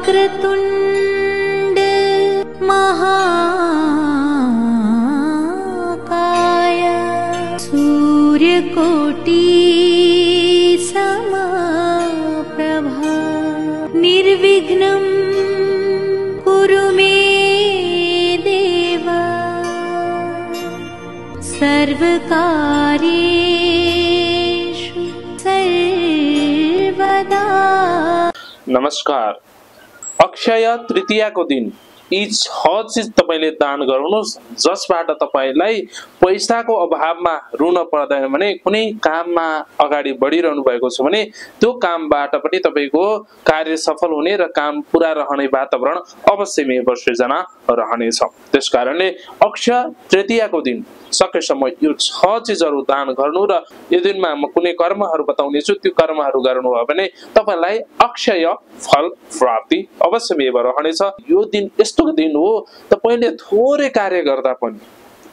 वक्रतुण्ड महाकाय सूर्यकोटि समप्रभा निर्विघ्नं कुरु मे देव सर्वकार्येषु सर्वदा। नमस्कार। अक्षय तृतीयाको दिन यी 6 चीज तपाईले दान गर्नुहोस् जसबाट तपाईलाई पैसाको अभावमा रुन पर्दैन भने कुनै काममा अगाडि बढिरहनु भएको छ भने त्यो कामबाट पनि तपाईको कार्य सफल हुने र काम पूरा रहने वातावरण अवश्य नै सृजना रहनेछ। त्यसकारणले अक्षय तृतीयाको दिन सकेसम्म यो 6 चीजहरु दान गर्नु र यो दिनमा म कुनै कर्महरु बताउने छु त्यो कर्महरु गर्नु भयो भने तपाईलाई अक्षय फल प्राप्ति अवश्य नै रहनेछ। यो दिन यस्तो दिन हो तपाईले थोरै कार्य गर्दा पनि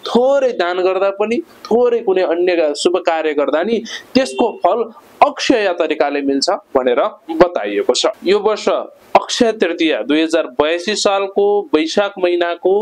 थोरै दान गर्दा पनि थोरै कुनै अन्य शुभ कार्य गर्दा नि त्यसको फल अक्षय तरिकाले मिल्छ भनेर बताइएको छ। यो वर्ष अक्षय तृतीया 2082 सालको वैशाख महिनाको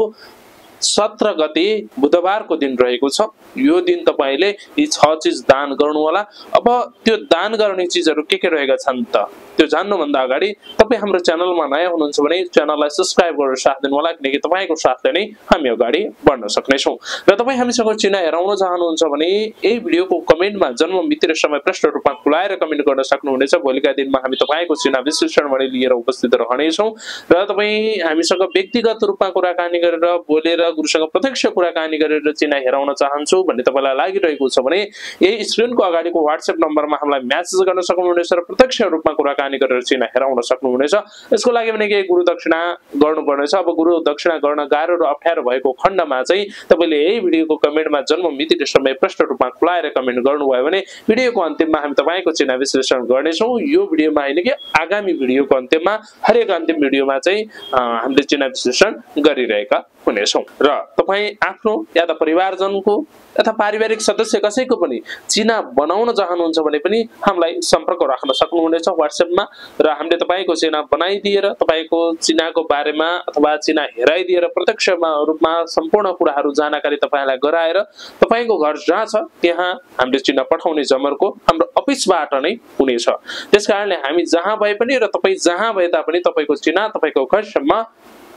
17 गते बुधबारको दिन रहेको छ। यो दिन तपाईले यी 6 चीज दान गर्नु होला। अब त्यो दान गर्ने चीजहरु के रहेका छन् त त्यो जान्नु भन्दा अगाडि तपाई हाम्रो च्यानलमा नयाँ हुनुहुन्छ भने च्यानललाई सब्स्क्राइब गरेर साथ दिनु होला किनकि तपाईको साथले नै हामी अगाडि बढ्न सक्ने छौं। र तपाई हामीसँग चिना हेराउन चाहनुहुन्छ भने यही भिडियोको कमेन्टमा जन्म मिति र समय प्रश्न रूपमा खुलाएर कमेन्ट गर्न सक्नुहुनेछ। भोलिका दिनमा हामी तपाईको चिना विश्लेषण भने लिएर उपस्थित रहने छौं र तपाई हामीसँग व्यक्तिगत रूपमा कुराकानी गरेर बोलेर गुरुसँग प्रत्यक्ष कुराकानी गरेर चिना हेराउन चाहन्छु भन्ने तपाईलाई लागिरहेको छ भने यही स्क्रिनको अगाडिको WhatsApp नम्बरमा हामीलाई मेसेज गर्न सक्नुहुनेछ र प्रत्यक्ष रूपमा कुराकानी गरेर चिना हेराउन सक्नुहुनेछ। यसको लागि भने के गुरु दक्षिणा गर्नुपर्नेछ। अब गुरु दक्षिणा गर्न गाह्रो र अप्ठ्यारो भएको खण्डमा चाहिँ तपाईले यही भिडियोको कमेन्टमा जन्म मिति र समय प्रश्न रूपमा खुलाएर कमेन्ट गर्नुभयो भने भिडियोको अन्तिममा हामी तपाईको चिना विश्लेषण गर्नेछौं। यो भिडियोमा हैन कि आगामी भिडियोको अन्तिममा हरेक अन्तिम भिडियोमा चाहिँ हामीले चिना विश्लेषण गरिरहेका हुनेछौं र तपाई आफ्नो या त परिवारजनको अथवा पारिवारिक सदस्य कसैको पनि चिना बनाउन चाहनुहुन्छ भने पनि हामीलाई सम्पर्क राख्न सक्नुहुनेछ WhatsApp मा र हामीले तपाईको चिना बनाइदिएर तपाईको चिनाको बारेमा अथवा चिना हेराइदिएर प्रत्यक्ष रूपमा सम्पूर्ण कुराहरु जानकारी तपाईलाई गराएर तपाईको घर जहाँ छ त्यहाँ हामीले चिना पठाउने जमर्को हाम्रो अफिसबाट नै हुनेछ। त्यसकारणले हामी जहाँ भए पनि र तपाई जहाँ भए तापनि तपाईको चिना तपाईको घरसम्म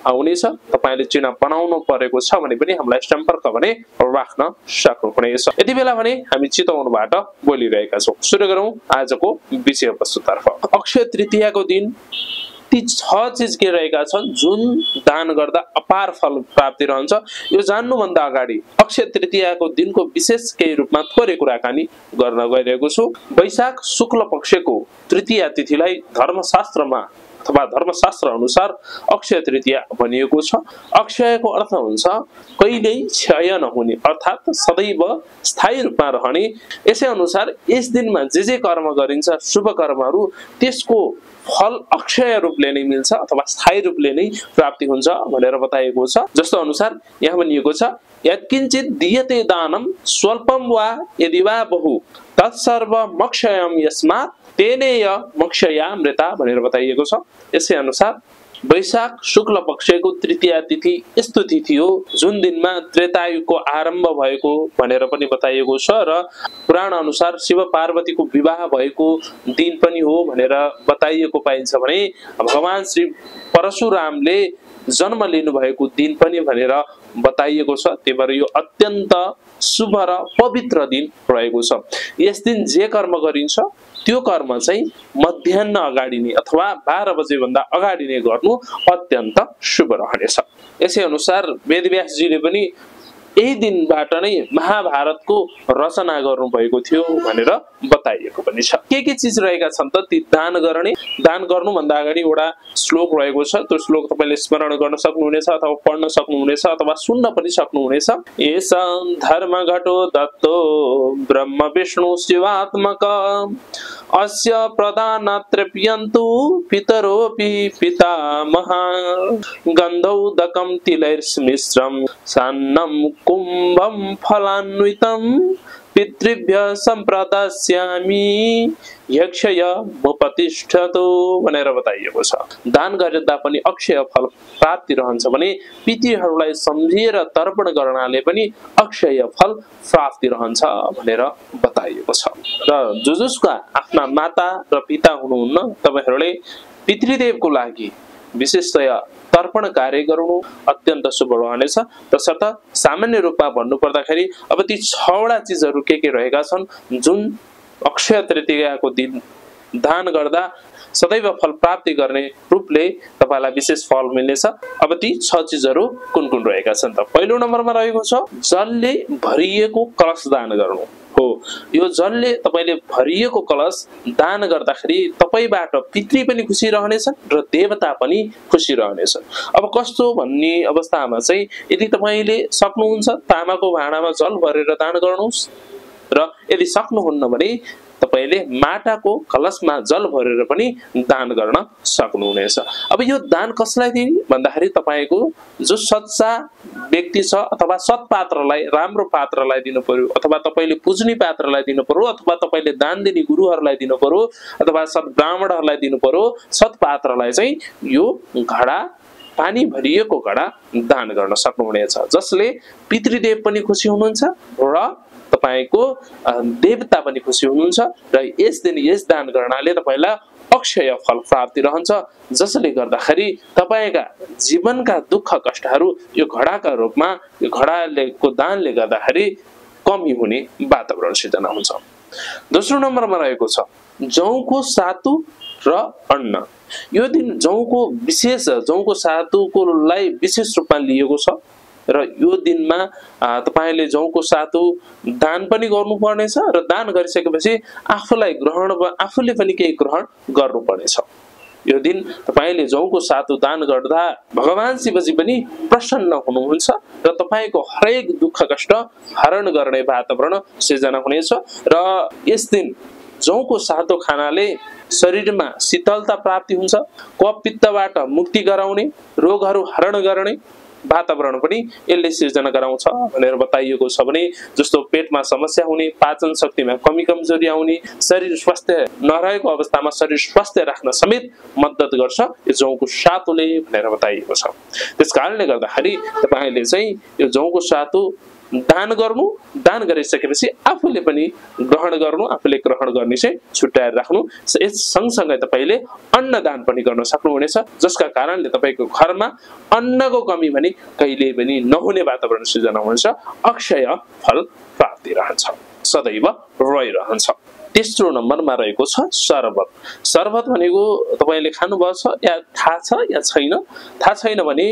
आउनेछ। तपाईले चिना बनाउनु परेको छ भने पनि हामीलाई सम्पर्क भने राख्न सक्नुहुनेछ। यति बेला भने हामी चितवनबाट बोलिरहेका छौं। सुरु गरौं आजको विषयवस्तुतर्फ। अक्षय तृतीयाको दिन ती 6 चीज के रहेका छन् जुन दान गर्दा अपार फल प्राप्ति रहन्छ। यो जान्नु भन्दा अगाडि अक्षय तृतीयाको दिनको विशेष केही रूपमा थोरै कुराकानी गर्न गइरहेको छु। वैशाख शुक्ल पक्षको तृतीया तिथिलाई धर्मशास्त्रमा अथवा धर्मशास्त्र अनुसार अक्षय तृतीया भनिएको छ। अक्षयको अर्थ हुन्छ कहिल्यै क्षय नहुने अर्थात सदैव स्थायी रूपमा रहने। यसै अनुसार यस दिनमा जे कर्म गरिन्छ शुभ कर्महरु त्यसको फल अक्षय रूपले नै मिल्छ अथवा स्थायी रूपले नै प्राप्ति हुन्छ भनेर बताइएको छ। जस्तो अनुसार यहाँ भनिएको छ यत्किञ्चित दीयते दानम स्वल्पम वा यदि वा बहु तत्सर्व मोक्षयम यस्मात् तेनेय मोक्षया मृता भनेर बताइएको छ। यसै अनुसार वैशाख शुक्ल पक्षको तृतीया तिथि यस्तो तिथि हो जुन दिनमा त्रेतायुगको आरम्भ भएको भनेर पनि बताइएको छ र पुराण अनुसार शिव पार्वतीको विवाह भएको दिन पनि हो भनेर बताइएको पाइन्छ भने भगवान श्री परशुरामले जन्म लिनु भएको दिन पनि भनेर बताइएको छ। त्यही भएर यो अत्यन्त शुभ र पवित्र दिन रहेको छ। यस दिन जे कर्म गरिन्छ त्यो कर्म चाहिँ मध्याह्न अगाडि नै अथवा 12 बजे भन्दा अगाडि नै गर्नु अत्यन्त शुभ रहनेछ। यसै अनुसार वेदव्यासजीले पनि यही दिनबाट नै महाभारतको रचना गर्नु भएको थियो भनेर बताइएको पनि छ। के चीज रहेका छन् त ती दान गर्ने दान गर्नु भन्दा अगाडि एउटा श्लोक रहेको छ। त्यो श्लोक तपाईले स्मरण गर्न सक्नुहुनेछ अथवा पढ्न सक्नुहुनेछ अथवा सुन्न पनि सक्नुहुनेछ। एषा धर्म घटो दत्तो ब्रह्म विष्णु शिवात्मक अस्य प्रदानात्रप्यन्तु पितरोऽपि पितामह गन्धौदकं तिलैर्मिश्रं सान्नं कुम्भं फलान्वितं पितृभ्य सम्प्रदास्यामि यक्षय उपतिष्ठतो भनेर बताइएको छ। दान गर्दा पनि अक्षय फल प्राप्ति रहन्छ भने पितृहरूलाई सम्झिएर तर्पण गर्नाले पनि अक्षय फल प्राप्ति रहन्छ भनेर बताइएको छ। र जसका आफ्ना माता र पिता हुनुहुन्न तपाईहरूले पितृदेवको लागि विशेषतया तर्पण कार्य गर्नु अत्यन्त शुभ रहनेछ। तसर्थ सामान्य रूपमा भन्नु पर्दाखेरि अब ती 6 वटा चीजहरू के रहेका छन् जुन अक्षय तृतीयाको दिन दान गर्दा सदैव फल प्राप्ति गर्ने रूपले तपाईलाई विशेष फल मिल्नेछ। अब ती 6 चीजहरू कुन कुन रहेका छन् त? पहिलो नम्बरमा रहेको छ जलले भरिएको कलश दान गर्नु हो। यो जलले तपाईले भरिएको कलश दान गर्दाखेरि तपाईबाट पितृ पनि खुसी रहनेछन् र देवता पनि खुसी रहनेछन्। अब कस्तो भन्ने अवस्थामा चाहिँ यदि तपाईले सक्नुहुन्छ तामाको भाँडामा जल भरेर दान गर्नुहोस् र यदि सक्नुहुन्न भने तपाईले माटाको कलशमा जल भरेर पनि दान गर्न सक्नुहुनेछ। अब यो दान कसलाई दिने भन्दाखेरि तपाईको जो सच्चा व्यक्ति छ अथवा सत् पात्रलाई राम्रो पात्रलाई दिनु पर्यो अथवा तपाईले पूजनीय पात्रलाई दिनु पर्यो अथवा तपाईले दान दिने गुरुहरूलाई दिनु पर्यो अथवा सत् ब्राह्मणहरूलाई दिनु पर्यो। सत् पात्रलाई चाहिँ यो घडा पानी भरिएको घडा दान गर्न सक्नुहुनेछ जसले पितृदेव पनि खुसी हुनुहुन्छ र तपाईको देवता पनि खुसी हुनुहुन्छ र यस दिन यस दान गर्नाले तपाईलाई अक्षय फल प्राप्ति रहन्छ जसले गर्दाखेरि तपाईका जीवनका दुःख कष्टहरू यो घडाका रूपमा यो घडाको दानले गर्दाखेरि कमी हुने वातावरण सिर्जना हुन्छ। दोस्रो नम्बरमा रहेको छ जौको सातु र अन्न। यो दिन जौको सातुकोलाई विशेष रूपमा लिएको छ र यो दिनमा तपाईले जौको सातु दान पनि गर्नुपर्नेछ र दान गरिसकेपछि आफूले पनि केही ग्रहण गर्नुपर्नेछ। यो दिन तपाईले जौको सातु दान गर्दा भगवान शिवजी पनि प्रसन्न हुनुहुन्छ र तपाईको हरेक दुःख कष्ट हरण गर्ने वातावरण सिर्जना हुनेछ र यस दिन जौको सातु खानाले शरीरमा शीतलता प्राप्ति हुन्छ, कफ पित्तबाट मुक्ति गराउने, रोगहरू हरण गर्ने वातावरण पनि यसले सिर्जना गराउँछ भनेर बताइएको छ। भने जस्तो पेटमा समस्या हुने, पाचन शक्तिमा कमी कमजोरी आउने, शरीर स्वास्थ्य नरहेको अवस्थामा शरीर स्वास्थ्य राख्न समेत मद्दत गर्छ यो जौको सातुले भनेर बताइएको छ। त्यसकारणले गर्दाखेरि तपाईले चाहिँ यो जौको सातु दान गर्नु, दान गरिसकेपछि आफूले पनि ग्रहण गर्नु, आफूले ग्रहण गर्ने चाहिँ छुट्याएर राख्नु। यस सँगसँगै तपाईले अन्न दान पनि गर्न सक्नुहुनेछ जसका कारणले तपाईको घरमा अन्नको कमी भने कहिले पनि नहुने वातावरण सृजना हुन्छ। अक्षय फल प्राप्ति रहन्छ, सदैव रहिरहन्छ। तेस्रो नम्बरमा रहेको छ शरबत। शरबत भनेको तपाईले खानुभएको छ या थाहा छ या छैन? थाहा छैन भने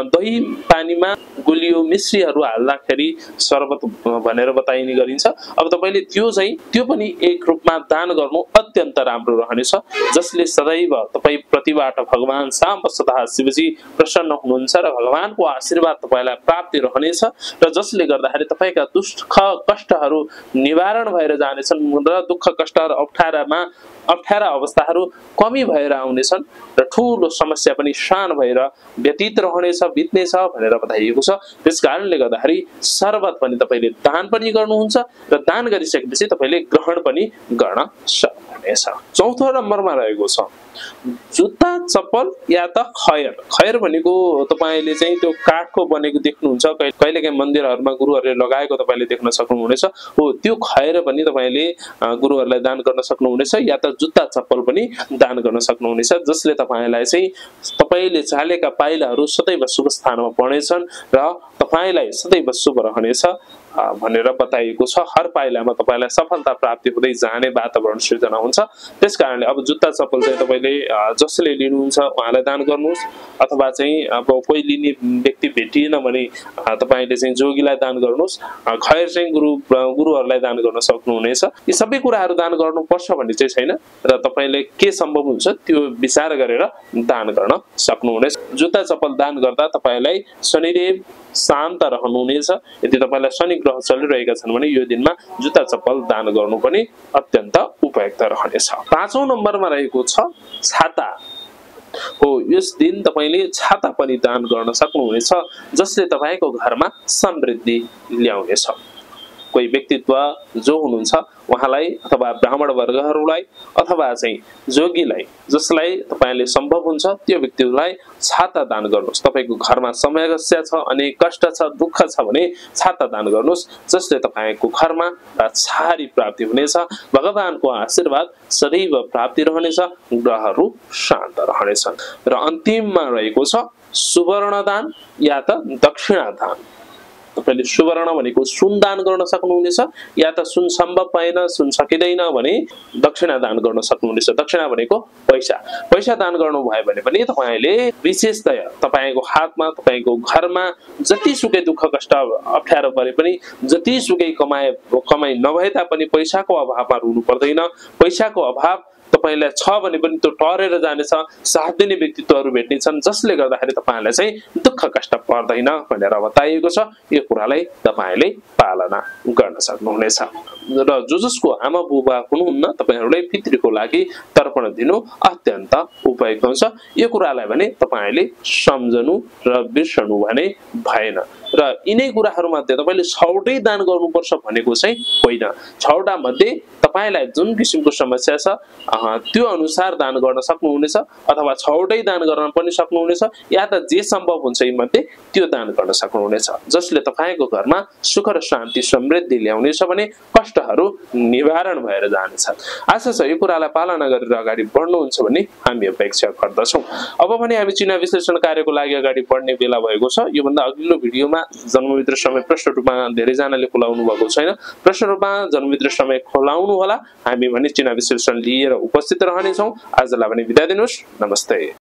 दही पानीमा गुलियो मिश्रीहरू हाल्दाखेरि शरबत भनेर बताइने गरिन्छ। अब तपाईले त्यो पनि एक रूपमा दान गर्नु अत्यन्त राम्रो रहनेछ जसले सदैव तपाई प्रतिबाट भगवान साम्ब सदा शिवजी प्रसन्न हुनुहुन्छ र भगवानको आशीर्वाद तपाईलाई प्राप्ति रहनेछ र जसले गर्दाखेरि तपाईका दुःख कष्टहरू निवारण भएर जानेछन् र दुःख कष्ट र अप्ठ्यारा अवस्थाहरू कमी भएर आउनेछन् र ठूलो समस्या पनि शान भएर व्यतीत रहनेछ, बित्नेछ भनेर बताइएको छ। त्यसकारणले गर्दाखेरि शरबत पनि तपाईले दान पनि गर्नुहुन्छ र दान गरिसकेपछि तपाईले ग्रहण पनि गर्न सक्नुहुनेछ। चौथो नम्बरमा रहेको छ जुत्ता चप्पल या त खयर। खयर भनेको तपाईले चाहिँ त्यो काठको बनेको देख्नुहुन्छ, कहिलेकाहीँ मन्दिरहरूमा गुरुहरूले लगाएको तपाईले देख्न सक्नुहुनेछ। हो त्यो खयर पनि तपाईले गुरुहरूलाई दान गर्न सक्नुहुनेछ या त जुत्ता चप्पल पनि दान गर्न सक्नुहुनेछ जसले तपाईलाई चाहिँ तपाईले चालेका पाइलाहरू सदैव शुभ स्थानमा पर्नेछन् र तपाईलाई सदैव शुभ रहनेछ भनेर बताइएको छ। हर पाइलामा तपाईलाई सफलता प्राप्ति हुँदै जाने वातावरण सृजना हुन्छ। त्यसकारणले अब जुत्ता चप्पल चाहिँ तपाईले जसले लिनुहुन्छ उहाँलाई दान गर्नुहोस् अथवा चाहिँ अब कोही लिने व्यक्ति भेटिएन भने तपाईले चाहिँ जोगीलाई दान गर्नुहोस्। खयर चाहिँ गुरुहरूलाई दान गर्न सक्नुहुनेछ। यी सबै कुराहरू दान गर्नुपर्छ भन्ने चाहिँ छैन र तपाईले के सम्भव हुन्छ त्यो विचार गरेर दान गर्न सक्नुहुनेछ। जुत्ता चप्पल दान गर्दा तपाईलाई शनिदेव शान्त रहनुहुनेछ। यदि तपाईलाई शनि ग्रह चलिरहेका छन् भने यो दिनमा जुत्ता चप्पल दान गर्नु पनि अत्यन्त उपयुक्त रहनेछ। पाँचौं नम्बरमा रहेको छ छाता हो। यस दिन तपाईले छाता पनि दान गर्न सक्नुहुनेछ जसले तपाईको घरमा समृद्धि ल्याउनेछ। कोही व्यक्तित्व जो हुनुहुन्छ उहाँलाई अथवा ब्राह्मण वर्गहरूलाई अथवा चाहिँ जोगीलाई जसलाई तपाईले सम्भव हुन्छ त्यो व्यक्तिलाई छाता दान गर्नुहोस्। तपाईको घरमा समस्या छ अनि कष्ट छ दुःख छ भने छाता दान गर्नुहोस्, जसले तपाईको घरमा छारी प्राप्ति हुनेछ, भगवानको आशीर्वाद सदैव प्राप्ति रहनेछ, ग्रहहरू शान्त रहनेछन्। र अन्तिममा रहेको छ सुवर्ण दान या त दक्षिणा दान। तपाईले सुवर्ण भनेको सुन दान गर्न सक्नुहुनेछ, या त सुन सम्भव भएन, सुन सकिँदैन भने दक्षिणा दान गर्न सक्नुहुनेछ। दक्षिणा भनेको पैसा। पैसा दान गर्नु भयो भने पनि तपाईले विशेषतया तपाईको हातमा तपाईको घरमा जतिसुकै दुःख कष्ट अप्ठ्यारो परे पनि जतिसुकै कमाइ नभए तापनि पैसाको अभावमा रुनु पर्दैन। पैसाको अभाव तपाईलाई छ भने पनि त्यो टरेर जानेछ, साथ दिने व्यक्तित्वहरू भेट्नेछन् जसले गर्दाखेरि तपाईलाई चाहिँ दुःख कष्ट पर्दैन भनेर बताइएको छ। यो कुरालाई तपाईले पालना गर्न सक्नुहुनेछ। र जसको आमा बुबा हुनुहुन्न तपाईहरुलाई पितृको लागि तर्पण दिनु अत्यन्त उपयुक्त हुन्छ। यो कुरालाई भने तपाईले सम्झनु र बिर्सनु भने भएन। र यिनै कुराहरु मध्ये तपाईले 6वटै दान गर्नुपर्छ भनेको चाहिँ होइन। 6वटा मध्ये तपाईलाई जुन किसिमको समस्या छ त्यो अनुसार दान गर्न सक्नुहुनेछ, अथवा 6वटै दान गर्न पनि सक्नुहुनेछ, या त जे सम्भव हुन्छ यी मध्ये त्यो दान गर्न सक्नुहुनेछ, जसले तपाईको घरमा सुख र शान्ति समृद्धि ल्याउनेछ भने कष्टहरू निवारण भएर जानेछ। आशा छ यो कुरालाई पालना गरेर अगाडि बढ्नुहुन्छ भन्ने हामी अपेक्षा गर्दछौं। अब भने हामी चिन्ह विश्लेषण कार्यको लागि अगाडि बढ्ने बेला भएको छ। यो भन्दा अघिल्लो भिडियोमा जन्ममित्र समय प्रश्न रूपमा धेरै जनाले खोलाउनु भएको छैन। प्रश्न रूपमा जन्ममित्र समय खोलाउनु होला। हामी भने चिन्ह विश्लेषण लिएर उपस्थित रहनेछौं। आजलाई भने बिदा दिनुस्। नमस्ते।